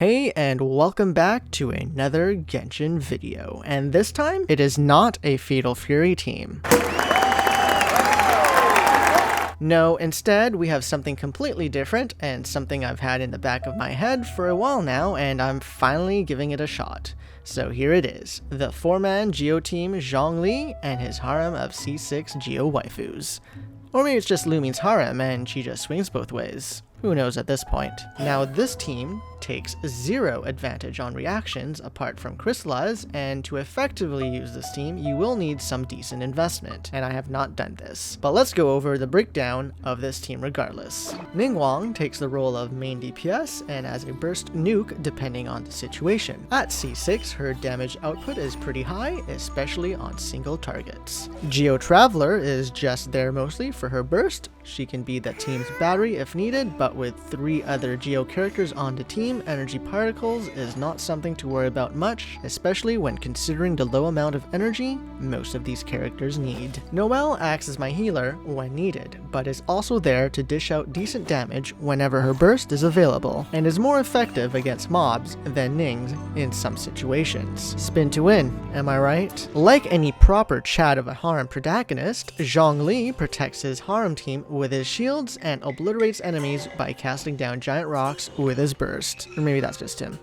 Hey, and welcome back to another Genshin video, and this time it is not a Fatal Fury team. No, instead we have something completely different and something I've had in the back of my head for a while now, and I'm finally giving it a shot. So here it is, the 4-man Geo team Zhongli and his harem of C6 Geo waifus. Or maybe it's just Lumine's harem and she just swings both ways. Who knows at this point. Now this team takes zero advantage on reactions apart from crystallize, and to effectively use this team you will need some decent investment, and I have not done this. But let's go over the breakdown of this team regardless. Ning takes the role of main DPS and as a burst nuke depending on the situation. At C6 her damage output is pretty high, especially on single targets. Geo Traveler is just there mostly for her burst. She can be the team's battery if needed, but with 3 other Geo characters on the team, energy particles is not something to worry about much, especially when considering the low amount of energy most of these characters need. Noelle acts as my healer when needed, but is also there to dish out decent damage whenever her burst is available, and is more effective against mobs than Ning's in some situations. Spin to win, am I right? Like any proper Chad of a harem protagonist, Zhongli protects his harem team with his shields and obliterates enemies by casting down giant rocks with his burst. Or maybe that's just him.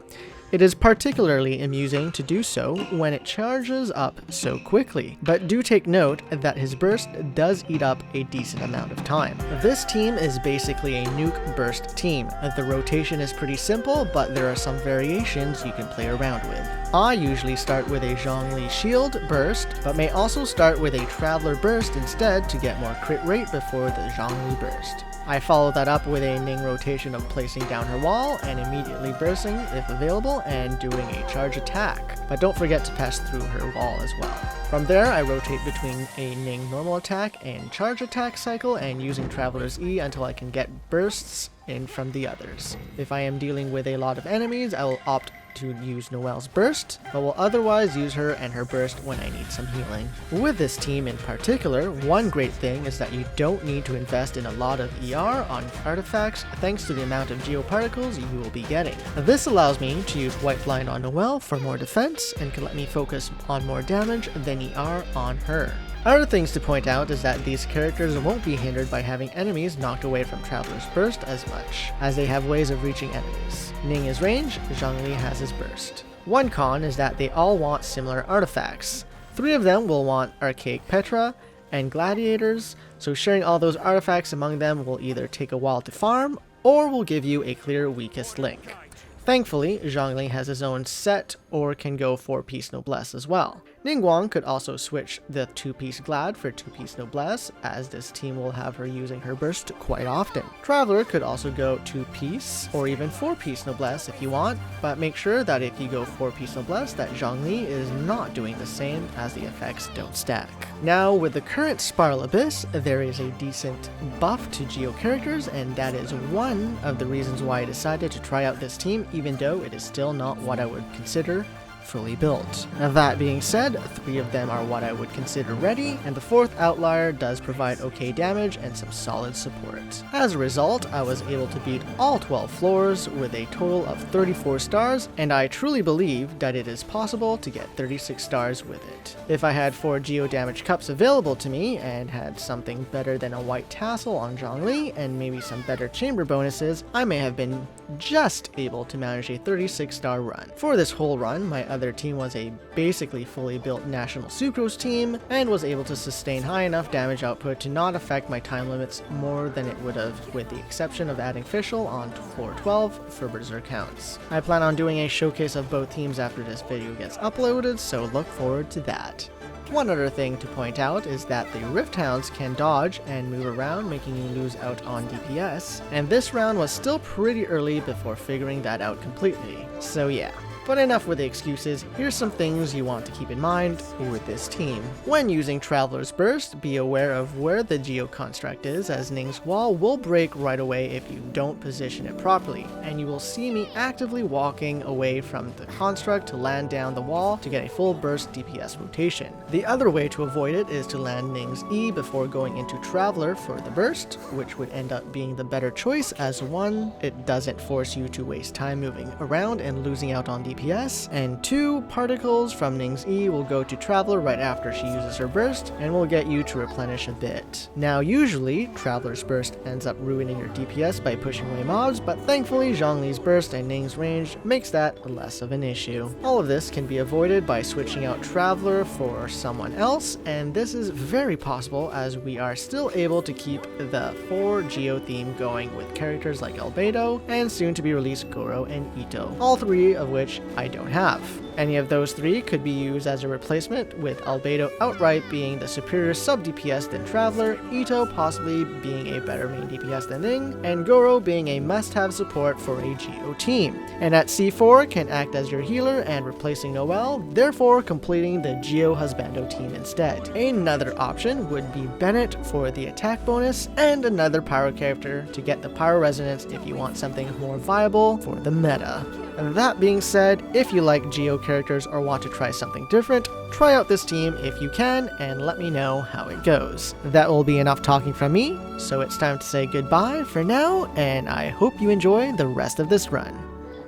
It is particularly amusing to do so when it charges up so quickly, but do take note that his burst does eat up a decent amount of time. This team is basically a nuke burst team. The rotation is pretty simple, but there are some variations you can play around with. I usually start with a Zhongli shield burst, but may also start with a Traveler burst instead to get more crit rate before the Zhongli burst. I follow that up with a Ning rotation of placing down her wall and immediately bursting if available and doing a charge attack, but don't forget to pass through her wall as well. From there I rotate between a Ning normal attack and charge attack cycle and using Traveler's E until I can get bursts in from the others. If I am dealing with a lot of enemies, I will opt to use Noelle's burst, but will otherwise use her and her burst when I need some healing. With this team in particular, one great thing is that you don't need to invest in a lot of ER on artifacts thanks to the amount of geoparticles you will be getting. This allows me to use White Blind on Noelle for more defense and can let me focus on more damage than ER on her. Other things to point out is that these characters won't be hindered by having enemies knocked away from Traveler's burst as much, as they have ways of reaching enemies. Ning is range, Zhongli has his burst. One con is that they all want similar artifacts. 3 of them will want Archaic Petra and Gladiators, so sharing all those artifacts among them will either take a while to farm, or will give you a clear weakest link. Thankfully, Zhongli has his own set or can go 4-piece noblesse as well. Ning could also switch the 2-piece glad for 2-piece noblesse, as this team will have her using her burst quite often. Traveler could also go 2-piece or even 4-piece noblesse if you want, but make sure that if you go 4-piece noblesse that Zhongli is not doing the same, as the effects don't stack. Now with the current Spiral Abyss, there is a decent buff to Geo characters, and that is one of the reasons why I decided to try out this team, even though it is still not what I would consider fully built. Now that being said, 3 of them are what I would consider ready, and the 4th outlier does provide okay damage and some solid support. As a result, I was able to beat all 12 floors with a total of 34 stars, and I truly believe that it is possible to get 36 stars with it. If I had 4 Geo damage cups available to me and had something better than a white tassel on Zhongli and maybe some better chamber bonuses, I may have been just able to manage a 36-star run. For this whole run, my other team was a basically fully built National Sucrose team and was able to sustain high enough damage output to not affect my time limits more than it would have, with the exception of adding Fischl on floor 12 for Berserk counts. I plan on doing a showcase of both teams after this video gets uploaded, so look forward to that. One other thing to point out is that the Rift Hounds can dodge and move around, making you lose out on DPS, and this round was still pretty early before figuring that out completely, so yeah. But enough with the excuses, here's some things you want to keep in mind with this team. When using Traveler's Burst, be aware of where the Geo construct is, as Ning's wall will break right away if you don't position it properly, and you will see me actively walking away from the construct to land down the wall to get a full burst DPS rotation. The other way to avoid it is to land Ning's E before going into Traveler for the burst, which would end up being the better choice as 1, it doesn't force you to waste time moving around and losing out on DPS, and 2, particles from Ning's E will go to Traveler right after she uses her burst and will get you to replenish a bit. Now usually, Traveler's burst ends up ruining your DPS by pushing away mobs, but thankfully Zhongli's burst and Ning's range makes that less of an issue. All of this can be avoided by switching out Traveler for someone else, and this is very possible as we are still able to keep the 4 Geo theme going with characters like Albedo and soon to be released Gorou and Itto, all 3 of which I don't have. Any of those 3 could be used as a replacement, with Albedo outright being the superior sub DPS than Traveler, Itto possibly being a better main DPS than Ning, and Gorou being a must-have support for a Geo team. And at C4 can act as your healer and replacing Noelle, therefore completing the Geo Husbando team instead. Another option would be Bennett for the attack bonus, and another Pyro character to get the Pyro resonance if you want something more viable for the meta. That being said, if you like Geo characters or want to try something different, try out this team if you can and let me know how it goes. That will be enough talking from me, so it's time to say goodbye for now, and I hope you enjoy the rest of this run.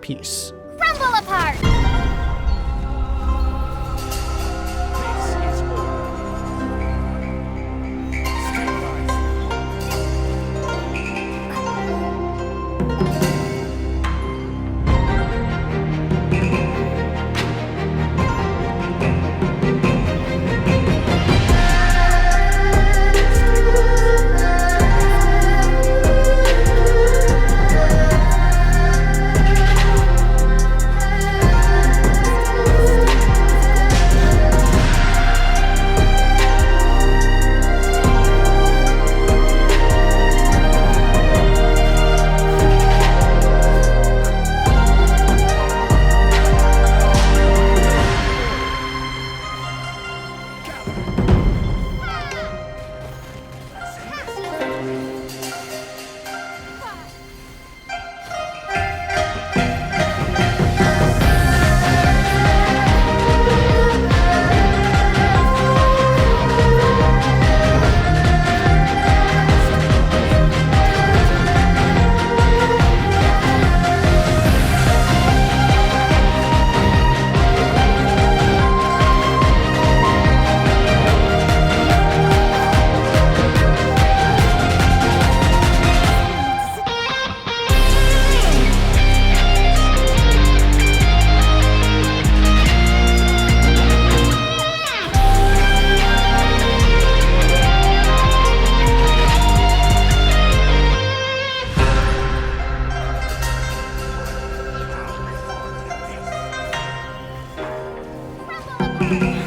Peace. Rumble apart! Thank you.